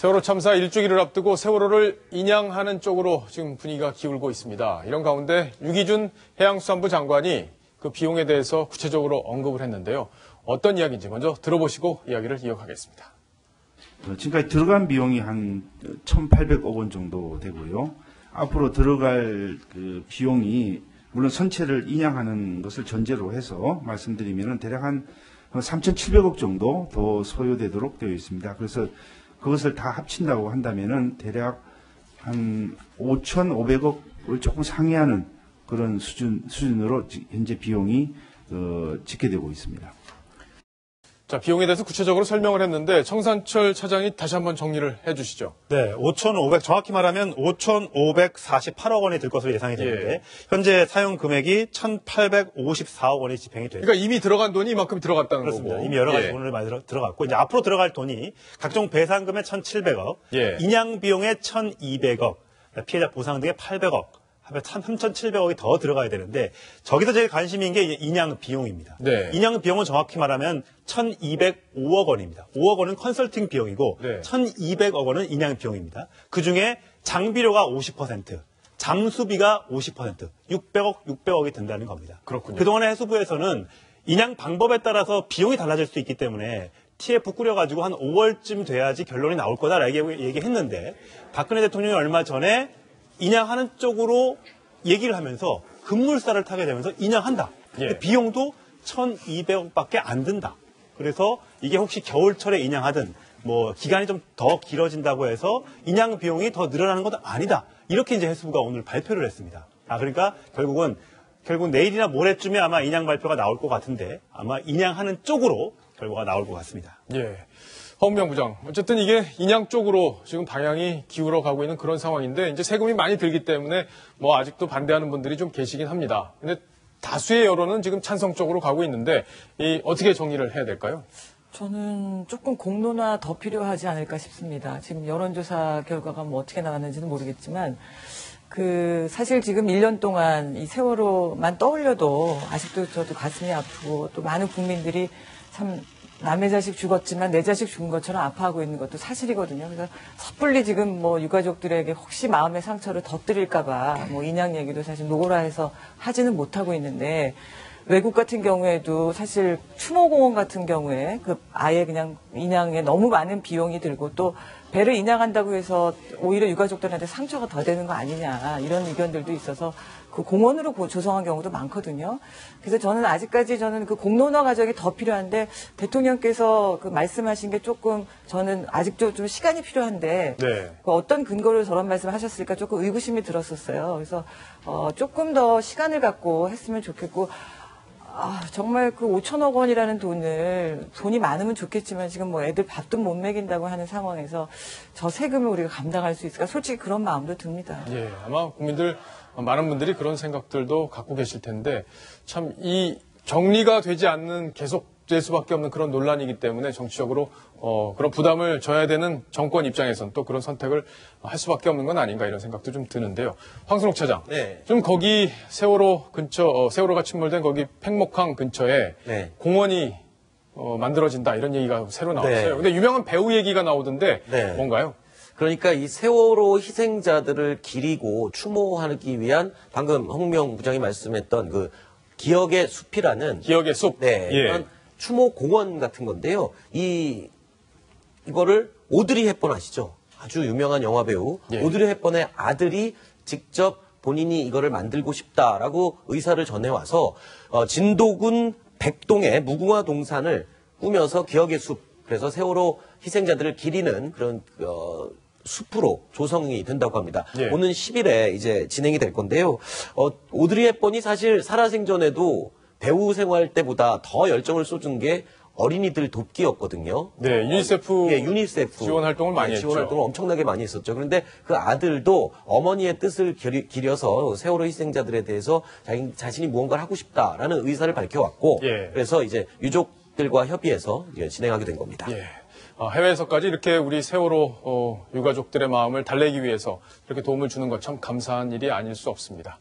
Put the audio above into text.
세월호 참사 일주기를 앞두고 세월호를 인양하는 쪽으로 지금 분위기가 기울고 있습니다. 이런 가운데 유기준 해양수산부 장관이 그 비용에 대해서 구체적으로 언급을 했는데요. 어떤 이야기인지 먼저 들어보시고 이야기를 이어가겠습니다. 지금까지 들어간 비용이 한 1,800억 원 정도 되고요. 앞으로 들어갈 그 비용이 물론 선체를 인양하는 것을 전제로 해서 말씀드리면 대략 한 3,700억 정도 더 소요되도록 되어 있습니다. 그래서 그것을 다 합친다고 한다면은 대략 한 5,500억을 조금 상회하는 그런 수준으로 현재 비용이 집계되고 있습니다. 자, 비용에 대해서 구체적으로 설명을 했는데 청산철 차장이 다시 한번 정리를 해주시죠. 네, 정확히 말하면 5,548억 원이 들 것으로 예상이 되는데 현재 사용 금액이 1,854억 원이 집행이 됐습니다. 그러니까 이미 들어간 돈이 이만큼 들어갔다는 그렇습니다. 거고. 이미 여러 가지 돈을 많이 들어갔고 이제 앞으로 들어갈 돈이 각종 배상금의 1,700억, 인양 비용의 1,200억, 피해자 보상 등의 800억. 하면 3,700억이 더 들어가야 되는데 저기서 제일 관심인 게 인양 비용입니다. 네. 인양 비용은 정확히 말하면 1,205억 원입니다. 5억 원은 컨설팅 비용이고 1,200억 원은 인양 비용입니다. 그중에 장비료가 50%, 잠수비가 50%, 600억이 든다는 겁니다. 그렇군요. 그동안의 해수부에서는 인양 방법에 따라서 비용이 달라질 수 있기 때문에 TF 꾸려가지고 한 5월쯤 돼야지 결론이 나올 거다라고 얘기했는데 박근혜 대통령이 얼마 전에 인양하는 쪽으로 얘기를 하면서 급물살을 타게 되면서 인양한다. 근데 비용도 1,200억밖에 안 든다. 그래서 이게 혹시 겨울철에 인양하든 뭐 기간이 좀 더 길어진다고 해서 인양 비용이 더 늘어나는 것도 아니다. 이렇게 이제 해수부가 오늘 발표를 했습니다. 그러니까 결국 내일이나 모레쯤에 아마 인양 발표가 나올 것 같은데 아마 인양하는 쪽으로 결과가 나올 것 같습니다. 예. 허은명 부장, 어쨌든 이게 인양 쪽으로 지금 방향이 기울어 가고 있는 그런 상황인데 이제 세금이 많이 들기 때문에 뭐 아직도 반대하는 분들이 좀 계시긴 합니다. 근데 다수의 여론은 지금 찬성 쪽으로 가고 있는데 어떻게 정리를 해야 될까요? 저는 조금 공론화 더 필요하지 않을까 싶습니다. 지금 여론조사 결과가 뭐 어떻게 나왔는지는 모르겠지만 사실 지금 1년 동안 이 세월호만 떠올려도 아직도 저도 가슴이 아프고 또 많은 국민들이 참 남의 자식 죽었지만 내 자식 죽은 것처럼 아파하고 있는 것도 사실이거든요. 그래서 섣불리 지금 뭐 유가족들에게 혹시 마음의 상처를 덧드릴까봐 뭐 인양 얘기도 사실 노골화해서 하지는 못하고 있는데 외국 같은 경우에도 사실 추모공원 같은 경우에 아예 그냥 인양에 너무 많은 비용이 들고 또 배를 인양한다고 해서 오히려 유가족들한테 상처가 더 되는 거 아니냐 이런 의견들도 있어서 그 공원으로 조성한 경우도 많거든요. 그래서 저는 아직까지 그 공론화 과정이 더 필요한데 대통령께서 말씀하신 게 조금 저는 아직도 좀 시간이 필요한데 어떤 근거로 저런 말씀을 하셨을까 조금 의구심이 들었었어요. 그래서 조금 더 시간을 갖고 했으면 좋겠고 정말 5천억 원이라는 돈이 많으면 좋겠지만 지금 뭐 애들 밥도 못 먹인다고 하는 상황에서 저 세금을 우리가 감당할 수 있을까? 솔직히 그런 마음도 듭니다. 예, 아마 많은 분들이 그런 생각들도 갖고 계실 텐데 참 이 정리가 되지 않는 계속될 수밖에 없는 그런 논란이기 때문에 정치적으로 그런 부담을 져야 되는 정권 입장에선 또 그런 선택을 할 수밖에 없는 건 아닌가 이런 생각도 좀 드는데요. 황순옥 차장, 좀 거기 세월호 근처 세월호가 침몰된 거기 팽목항 근처에 공원이 만들어진다 이런 얘기가 새로 나왔어요. 근데 유명한 배우 얘기가 나오던데 뭔가요? 그러니까 이 세월호 희생자들을 기리고 추모하기 위한 방금 허은명 부장이 말씀했던 기억의 숲이라는 기억의 숲. 이런 추모 공원 같은 건데요. 이거를 오드리 헵번 아시죠? 아주 유명한 영화 배우 오드리 헵번의 아들이 직접 본인이 이거를 만들고 싶다라고 의사를 전해와서 진도군 백동의 무궁화 동산을 꾸며서 기억의 숲, 그래서 세월호 희생자들을 기리는 그런 숲으로 조성이 된다고 합니다. 오는 10일에 이제 진행이 될 건데요. 오드리 헵번이 사실 살아생전에도 배우 생활 때보다 더 열정을 쏟은 게 어린이들 돕기였거든요. 네, 유니세프 지원 활동을 많이 했죠. 지원 활동을 엄청나게 많이 했었죠. 그런데 그 아들도 어머니의 뜻을 기려서 세월호 희생자들에 대해서 자신이 무언가를 하고 싶다라는 의사를 밝혀왔고, 그래서 이제 유족들과 협의해서 진행하게 된 겁니다. 해외에서까지 이렇게 우리 세월호 유가족들의 마음을 달래기 위해서 이렇게 도움을 주는 것 참 감사한 일이 아닐 수 없습니다.